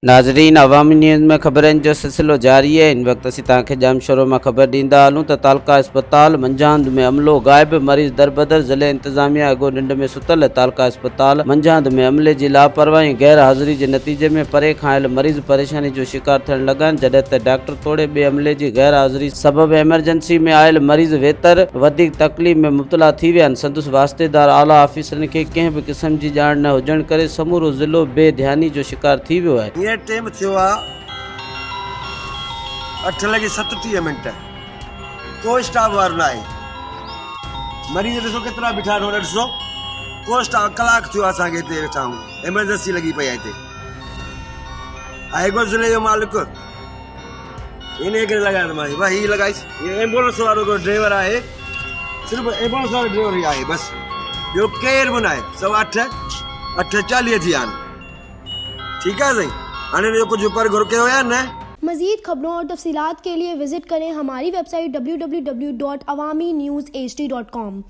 नाज़रीन, अवामी न्यूज़ में ख़बरनि जो सिलसिलो जारी है। इन वक्त असीं तव्हांखे ॼामशोरो मां ख़बर ॾींदा हलूं त तालका अस्पताल मانجھند में अमलो غائب मरीज़ دربدر ज़िले इंतज़ामिया अगो निंड में सुतल। तालका अस्पताल मانجھند में अमले जी लापरवाही गैर हाज़िरी जे नतीजे में परे खां आयल मरीज़ परेशानी जो शिकार थियण लॻा आहिनि, जॾहिं त डॉक्टर तोड़े ॿिए अमले जी गैर हाज़िरी सबबि एमरजेंसी में आयल मरीज़ वेतर वधीक तकलीफ़ में मुब्तला थी विया आहिनि। संदसि वास्तेदार आला ऑफिसरनि खे कंहिं बि क़िस्म जी ॼाण न हुजण करे समूरो ज़िलो बेध्यानी जो शिकार थी वियो आहे। ये टाइम थियो आहे 8:37 कोई स्टाफ वार ना है। मरीज ॾिसो केतिरा बीठा आहिनि, ॾिसो को स्टाफ कलाक थियो आहे असांखे हिते वेठा आहियूं, एमरजेंसी लॻी पई आहे हिते। अगھور ज़िले जो मालिक इन करे लॻायो मां भाई ही लॻाइसि। ये एम्बुलेंस वारो ड्राइवर आहे, सिर्फ़ु एम्बुलेंस वारो ड्राइवर ई आहे बस, ॿियो केरु बि न आहे। 8:40 थी आहिनि, ठीक है सही। आने जो कुछ ऊपर घुर के होया न। मज़ीद खबरों और तफसीलात के लिए विजिट करें हमारी वेबसाइट www.awamiNewsHD.com।